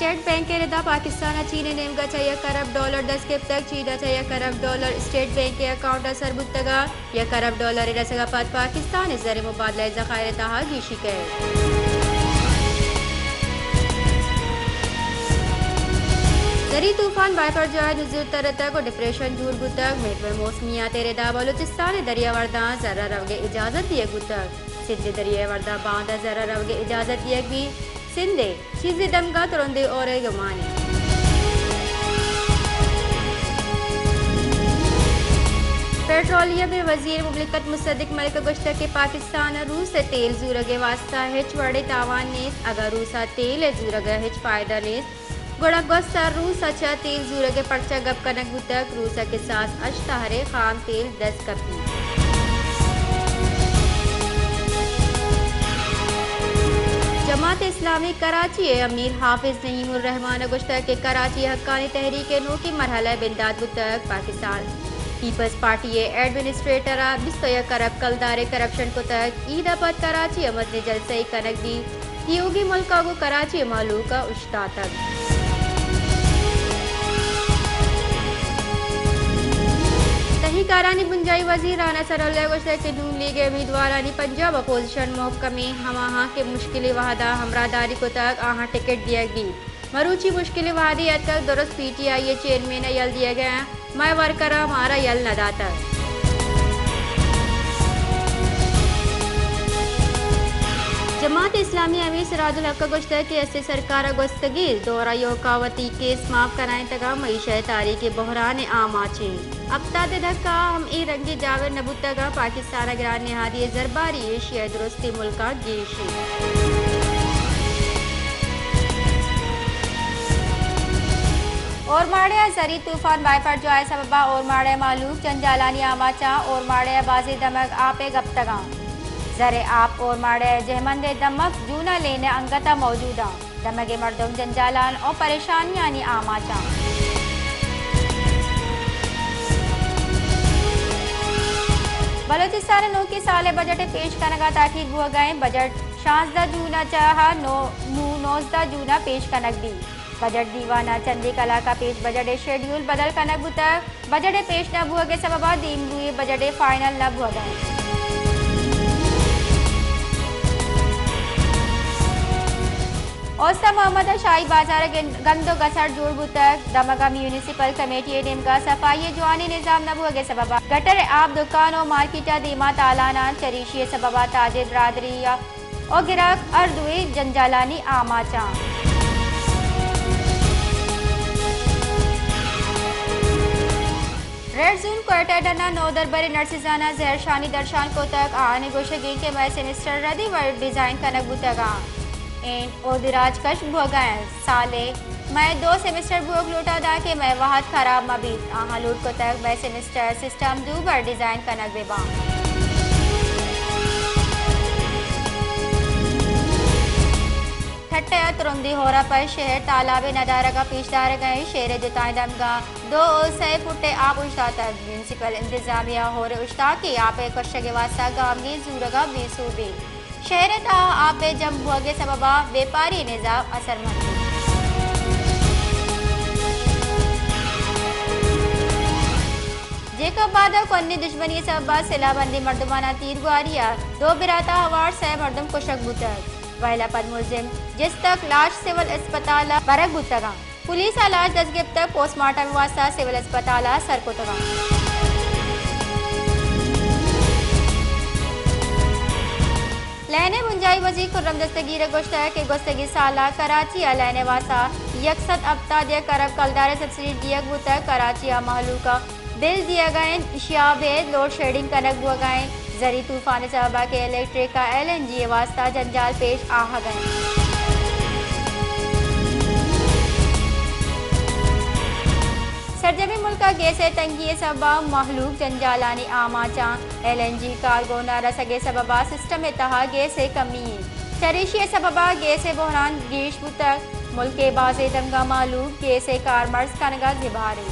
state bank के रिदा पाकिस्तान चीन नेमगा $1 अरब दस्केब तक चीना $1 अरब स्टेट बैंक के अकाउंट असर बुतगा $1 अरब रसगा पद पाकिस्तान इस जर मुबादला ज़खायर तहा गीशी के जरी तूफान बाइपर जाए नजूर तरतक और डिप्रेशन जूर गुतक मेट में मौसमिया तेरे दा बलूचिस्तान दरिया वर्दा जरा रवगे इजाजत दिए गुतक सिंध दरिया वर्दा बांधा जरा रवगे इजाजत दिए भी सिंधे चीज़ दमगा तुरंदे और गमाने पेट्रोलियम में वजीर मुमलिकत मुसद्दिक मलिक गुश्ता के पाकिस्तान रूस से तेल जूरगे वास्ता हिच वड़े तावान नेस अगर रूसा तेल जूरगा हिच फायदा नेस गोड़ा रूस अच्छा तेल जूरगे पर्चा गप कनक बुतक रूसा के साथ अश्ताहरे खाम तेल 10 कपी जमात इस्लामी कराची अमीर हाफिज नईमुर रहमान गुश्ता के कराची हक्कानी तहरीक नो की मरहला बिंदाद बुतक पाकिस्तान पीपल्स पार्टी एडमिनिस्ट्रेटर 21 अरब कलदारे करप्शन को तक ईद पद कराची अमद ने जलसई कनक दी योगी मुल्का को कराची मालू का उश्ता तक तहीकारानी बुंजाई वजीर राना सरल्ला गुश्ता के नून लीग उम्मीदवारानी पंजाब अपोजिशन महकमे हमाहा के मुश्किल वहादा हमरादारी को तक आहा टिकट दिया गई मरूची मुश्किल वहादी तक दुरुस्त PTI चेयरमैन यल दिया गया मैं वर्करा मारा यल नदाता जमात इस्लामी अमीर सिराजुल हक गुश्ता के अस्सी सरकार गुस्तगी दौरा योकावती केस माफ कराएं तगा मईशत तारीख के बहरान आम आचे अब ताद धक्का हम ई रंगी जावर नबुतगा पाकिस्तान ग्रान निहादी जरबारी एशिया दुरुस्ती मुल्का गेशी और माड़े जरी तूफान बाइपर जो आए सबबा और माड़े मालूक जंजालानी आमाचा और माड़े बाजी दमक आपे गप्तगा जरे आप और माड़े जहमंदे दमक जूना लेने अंगता मौजूदा दमगे मर्दम जंजालान और परेशानियां नी आमाचा बलोचिस्तान नो की साले बजट पेश करने ताकीद हुआ गए बजट 16 जूना चाहा 19 जूना पेश कनक दी बजट दीवाना चंदी कला का पेश बजट शेड्यूल बदल कनक बुतक बजट पेश न हुआ के सबबा दीन हुए बजट फाइनल न हुआ गए औसा मोहम्मद शाही बाजार गंदो गसर जोड़ बुतक दमगा म्यूनिसिपल कमेटी नेमका सफाई जवानी निजाम न हुआ के सबबा गटर आप दुकान और मार्केटा दीमा तालाना चरीशी सबबा ताजे बरादरी और गिराक अर्दुए जंजालानी आमाचा रेड जोन क्वार्टर डना नौ दरबारी नर्सिजाना जहर शानी दर्शान को तक आने गोशगी के मैं सेमेस्टर रदी वर्ड डिजाइन कनक बुतगा एंड ओदिराज कश भोगाए साले मैं 2 सेमेस्टर भोग लूटा दा के मैं वहाद खराब मबीत आहा लूट को तक मैं सेमेस्टर सिस्टम दूबर डिजाइन कनक बेबा ठट्टे तुरंदी होरा पर शहर तालाबे नदारा का पीछदार गए शेर जुताई दमगा 2 से फुटे आप उश्ता तक म्यूनसिपल इंतजामिया हो रहे उश्ता की आपे कशगे वास्ता गामगी जूरगा बेसूबी शहर ता आपे जम भोगे सबबा व्यापारी निजाम असरमंद जेका बाद कोन्नी दुश्मनी सबबा सिलाबंदी मर्दमाना तीरगुआरिया 2 बिराता अवार्ड से मर्दम कुशक बुतक वहला पद मुलजिम जिस तक लाश सिविल अस्पताल बरक बुतगा पुलिस लाश दसगिब तक पोस्टमार्टम वास्ता सिविल अस्पताल सरकुतगा लहने मुंजाई वजी खुर्रम दस्तगीर गोश्ता के गोस्तगी साला कराची लहने वासा यकसत अब्ता दिया करब कलदार सब्सिडी दिया बुता कराची महलू का बिल दिया गए शियाबे लोड शेडिंग कनक हुआ गए जरी तूफान सबबा के इलेक्ट्रिक का LNG वास्ता जंजाल पेश आ गए सरजमी मुल्क गैस तंगी सबबा महलूक जंजालानी आमाचा LNG कार्गो न रसगे सबबा सिस्टम तहा गैस कमी चरीशी सबबा गैस बहरान गीश बुतक मुल्क बाज़ दमगा मालूक गैस कारमर्स कनगा जिबारी